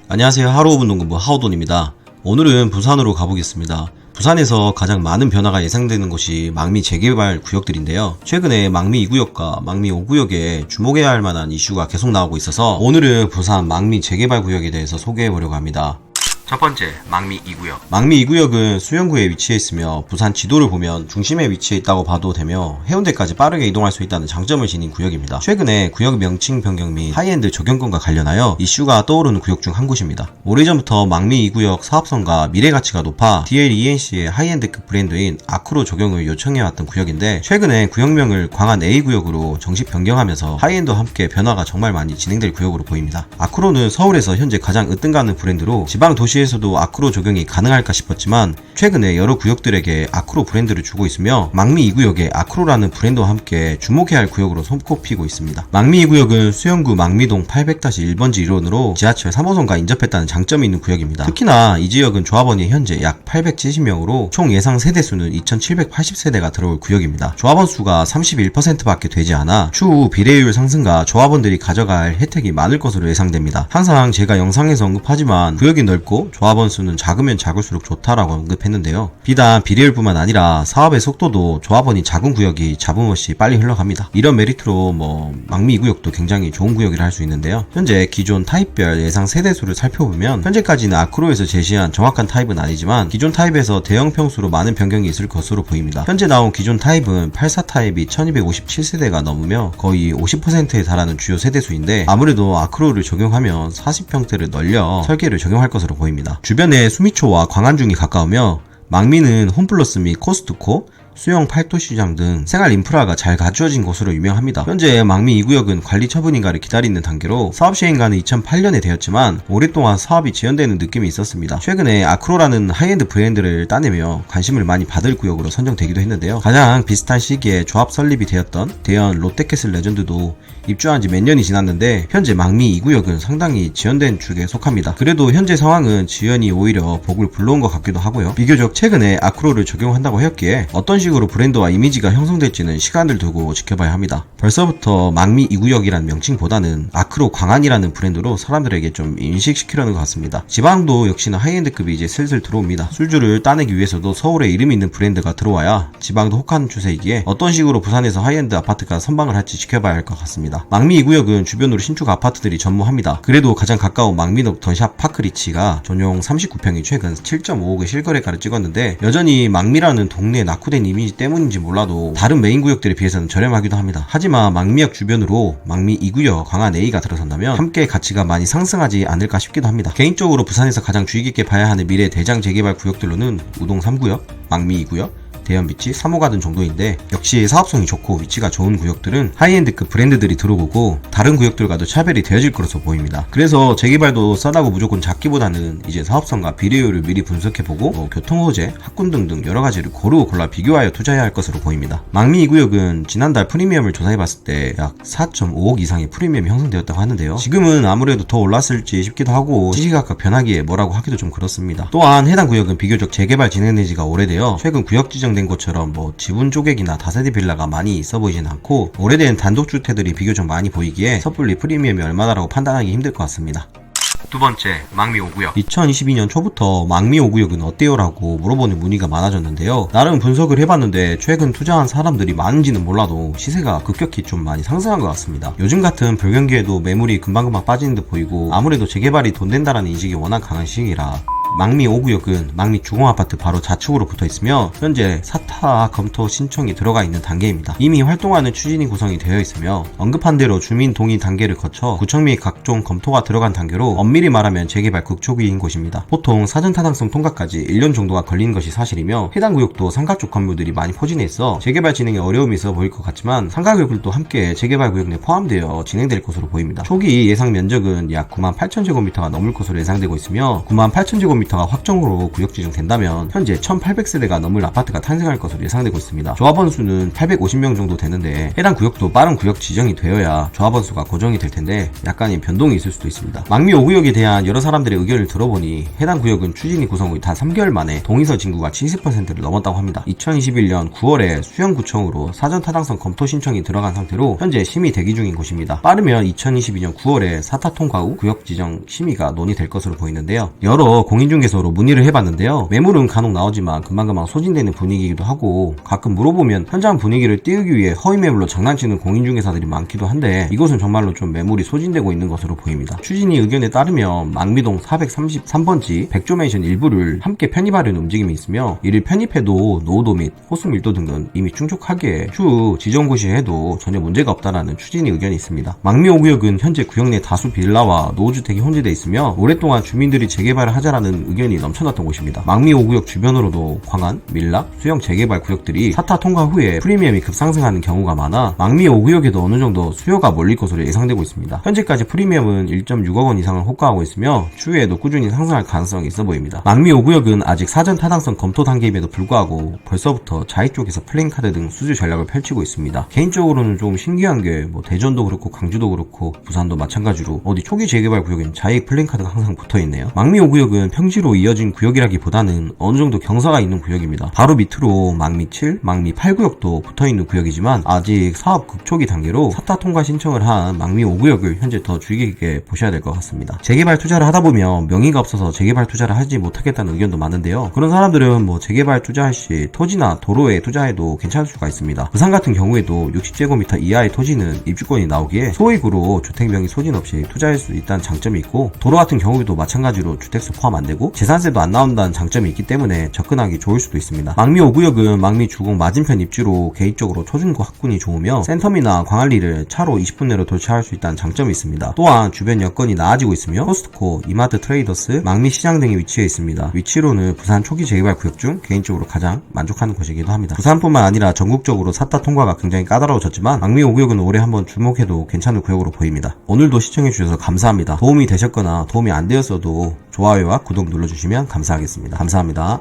안녕하세요. 하루 5분 농구부 하우돈입니다. 오늘은 부산으로 가보겠습니다. 부산에서 가장 많은 변화가 예상되는 곳이 망미 재개발 구역들인데요. 최근에 망미 2구역과 망미 5구역에 주목해야 할 만한 이슈가 계속 나오고 있어서 오늘은 부산 망미 재개발 구역에 대해서 소개해보려고 합니다. 첫 번째, 망미 2구역. 망미 2구역은 수영구에 위치해 있으며 부산 지도를 보면 중심에 위치해 있다고 봐도 되며 해운대까지 빠르게 이동할 수 있다는 장점을 지닌 구역입니다. 최근에 구역 명칭 변경 및 하이엔드 적용권과 관련하여 이슈가 떠오르는 구역 중 한 곳입니다. 오래전부터 망미 2구역 사업성과 미래 가치가 높아 DLENC의 하이엔드급 브랜드인 아크로 적용을 요청해왔던 구역인데 최근에 구역명을 광안 A구역으로 정식 변경하면서 하이엔드와 함께 변화가 정말 많이 진행될 구역으로 보입니다. 아크로는 서울에서 현재 가장 으뜸가는 브랜드로 지방 도시에서도 아크로 적용이 가능할까 싶었지만 최근에 여러 구역들에게 아크로 브랜드를 주고 있으며 망미 2구역에 아크로라는 브랜드와 함께 주목해야 할 구역으로 손꼽히고 있습니다. 망미 2구역은 수영구 망미동 800-1번지 일원으로 지하철 3호선과 인접했다는 장점이 있는 구역입니다. 특히나 이 지역은 조합원이 현재 약 870명으로 총 예상 세대수는 2780세대가 들어올 구역입니다. 조합원 수가 31%밖에 되지 않아 추후 비례율 상승과 조합원들이 가져갈 혜택이 많을 것으로 예상됩니다. 항상 제가 영상에서 언급하지만 구역이 넓고 조합원 수는 작으면 작을수록 좋다라고 언급했는데요. 비단 비례율뿐만 아니라 사업의 속도도 조합원이 작은 구역이 잡음 없이 빨리 흘러갑니다. 이런 메리트로 망미 2구역도 굉장히 좋은 구역이라 할 수 있는데요. 현재 기존 타입별 예상 세대수를 살펴보면 현재까지는 아크로에서 제시한 정확한 타입은 아니지만 기존 타입에서 대형 평수로 많은 변경이 있을 것으로 보입니다. 현재 나온 기존 타입은 84 타입이 1257세대가 넘으며 거의 50%에 달하는 주요 세대수인데 아무래도 아크로를 적용하면 40평대를 늘려 설계를 적용할 것으로 보입니다. 주변에 수미초와 광안중이 가까우며 망미는 홈플러스 및 코스트코, 수영 팔도시장 등 생활 인프라가 잘 갖추어진 곳으로 유명합니다. 현재 망미 2구역은 관리 처분인가를 기다리는 단계로 사업 시행가는 2008년에 되었지만 오랫동안 사업이 지연되는 느낌이 있었습니다. 최근에 아크로라는 하이엔드 브랜드를 따내며 관심을 많이 받을 구역으로 선정되기도 했는데요. 가장 비슷한 시기에 조합 설립이 되었던 대연 롯데캐슬 레전드도 입주한 지 몇 년이 지났는데 현재 망미 2구역은 상당히 지연된 축에 속합니다. 그래도 현재 상황은 지연이 오히려 복을 불러온 것 같기도 하고요. 비교적 최근에 아크로를 적용한다고 하였기에 어떤 식으로 브랜드와 이미지가 형성될지는 시간을 두고 지켜봐야 합니다. 벌써부터 망미 2구역이란 명칭보다는 아크로 광안이라는 브랜드로 사람들에게 좀 인식시키려는 것 같습니다. 지방도 역시나 하이엔드급이 이제 슬슬 들어옵니다. 술주를 따내기 위해서도 서울에 이름 있는 브랜드가 들어와야 지방도 혹한 추세이기에 어떤 식으로 부산에서 하이엔드 아파트가 선방을 할지 지켜봐야 할 것 같습니다. 망미 2구역은 주변으로 신축 아파트들이 전무합니다. 그래도 가장 가까운 망미동 더샵 파크리치가 전용 39평이 최근 7.5억의 실거래가를 찍었는데 여전히 망미라는 동네에 낙후된 이미지 때문인지 몰라도 다른 메인 구역들에 비해서는 저렴하기도 합니다. 하지만 망미역 주변으로 망미 2구역 광안 A가 들어선다면 함께 가치가 많이 상승하지 않을까 싶기도 합니다. 개인적으로 부산에서 가장 주의 깊게 봐야 하는 미래 대장 재개발 구역들로는 우동 3구역, 망미 2구역, 대연비치, 3호가든 정도인데 역시 사업성이 좋고 위치가 좋은 구역들은 하이엔드급 브랜드들이 들어오고 다른 구역들과도 차별이 되어질 것으로 보입니다. 그래서 재개발도 싸다고 무조건 작기보다는 이제 사업성과 비례율을 미리 분석해보고 교통호재, 학군 등등 여러가지를 고루 골라 비교하여 투자해야 할 것으로 보입니다. 망미 2구역은 지난달 프리미엄을 조사해봤을 때 약 4.5억 이상의 프리미엄이 형성되었다고 하는데요. 지금은 아무래도 더 올랐을지 싶기도 하고 시시각각 변하기에 뭐라고 하기도 좀 그렇습니다. 또한 해당 구역은 비교적 재개발 진행된 지가 오래되어 최근 구역 지정 된 것처럼 지분 쪼개기나 다세대 빌라가 많이 있어 보이진 않고 오래된 단독주택들이 비교적 많이 보이기에 섣불리 프리미엄이 얼마나라고 판단하기 힘들 것 같습니다. 두 번째, 망미 5구역. 2022년 초부터 망미 5구역은 어때요? 라고 물어보는 문의가 많아졌는데요. 나름 분석을 해봤는데 최근 투자한 사람들이 많은지는 몰라도 시세가 급격히 좀 많이 상승한 것 같습니다. 요즘 같은 불경기에도 매물이 금방금방 빠지는 듯 보이고 아무래도 재개발이 돈 된다라는 인식이 워낙 강한 시기라 망미 5구역은 망미 주공아파트 바로 좌측으로 붙어있으며 현재 사타 검토 신청이 들어가 있는 단계입니다. 이미 활동하는 추진이 구성이 되어 있으며 언급한 대로 주민 동의 단계를 거쳐 구청 및 각종 검토가 들어간 단계로 엄밀히 말하면 재개발 극초기인 곳입니다. 보통 사전타당성 통과까지 1년 정도가 걸리는 것이 사실이며 해당 구역도 상가 쪽 건물들이 많이 포진해 있어 재개발 진행에 어려움이 있어 보일 것 같지만 상가 구역들도 함께 재개발 구역 내 포함되어 진행될 것으로 보입니다. 초기 예상 면적은 약 98,000제곱미터가 넘을 것으로 예상되고 있으며 98,000제곱미터 300제곱미터가 확정으로 구역 지정된다면 현재 1800세대가 넘을 아파트가 탄생할 것으로 예상되고 있습니다. 조합원 수는 850명 정도 되는데 해당 구역도 빠른 구역 지정이 되어야 조합원 수가 고정이 될 텐데 약간의 변동이 있을 수도 있습니다. 망미 5구역에 대한 여러 사람들의 의견을 들어보니 해당 구역은 추진이 구성 후 단 3개월 만에 동의서 진구가 70%를 넘었다고 합니다. 2021년 9월에 수영구청으로 사전타당성 검토 신청이 들어간 상태로 현재 심의 대기 중인 곳입니다. 빠르면 2022년 9월에 사타 통과 후 구역 지정 심의가 논의될 것으로 보이는데요. 여러 공인중개소로 문의를 해봤는데요. 매물은 간혹 나오지만 금방금방 소진되는 분위기이기도 하고 가끔 물어보면 현장 분위기를 띄우기 위해 허위 매물로 장난치는 공인중개사들이 많기도 한데 이곳은 정말로 좀 매물이 소진되고 있는 것으로 보입니다. 추진위 의견에 따르면 망미동 433번지 백조맨션 일부를 함께 편입하려는 움직임이 있으며 이를 편입해도 노후도 및 호수 밀도 등은 이미 충족하기에 추후 지정 고시해도 전혀 문제가 없다라는 추진위 의견이 있습니다. 망미 5구역은 현재 구역 내 다수 빌라와 노후주택이 혼재되어 있으며 오랫동안 주민들이 재개발을 하자라는 의견이 넘쳐났던 곳입니다. 망미 5구역 주변으로도 광안, 밀락, 수영 재개발 구역들이 사타 통과 후에 프리미엄이 급상승하는 경우가 많아 망미 5구역에도 어느 정도 수요가 몰릴 것으로 예상되고 있습니다. 현재까지 프리미엄은 1.6억 원 이상을 호가하고 있으며 추후에도 꾸준히 상승할 가능성이 있어 보입니다. 망미 5구역은 아직 사전 타당성 검토 단계임에도 불구하고 벌써부터 자이 쪽에서 플랜카드 등 수주 전략을 펼치고 있습니다. 개인적으로는 좀 신기한 게 대전도 그렇고 강주도 그렇고 부산도 마찬가지로 어디 초기 재개발 구역엔 자이 플랜카드가 항상 붙어있네요. 망미 5구역은 평지로 이어진 구역이라기보다는 어느 정도 경사가 있는 구역입니다. 바로 밑으로 망미 7, 망미 8구역도 붙어있는 구역이지만 아직 사업 극초기 단계로 사타 통과 신청을 한 망미 5구역을 현재 더 주의 깊게 보셔야 될 것 같습니다. 재개발 투자를 하다 보면 명의가 없어서 재개발 투자를 하지 못하겠다는 의견도 많은데요. 그런 사람들은 재개발 투자할 시 토지나 도로에 투자해도 괜찮을 수가 있습니다. 부산 같은 경우에도 60제곱미터 이하의 토지는 입주권이 나오기에 소액으로 주택 명의 소진 없이 투자할 수 있다는 장점이 있고 도로 같은 경우에도 마찬가지로 주택수 포함 안 되고 재산세도 안 나온다는 장점이 있기 때문에 접근하기 좋을 수도 있습니다. 망미 5구역은 망미 주공 맞은편 입지로 개인적으로 초중고 학군이 좋으며 센텀이나 광안리를 차로 20분 내로 도착할 수 있다는 장점이 있습니다. 또한 주변 여건이 나아지고 있으며 코스트코, 이마트 트레이더스, 망미 시장 등이 위치해 있습니다. 위치로는 부산 초기 재개발 구역 중 개인적으로 가장 만족하는 곳이기도 합니다. 부산뿐만 아니라 전국적으로 사타 통과가 굉장히 까다로워졌지만 망미 5구역은 올해 한번 주목해도 괜찮은 구역으로 보입니다. 오늘도 시청해주셔서 감사합니다. 도움이 되셨거나 도움이 안 되었어도 좋아요와 구독 눌러주시면 감사하겠습니다. 감사합니다.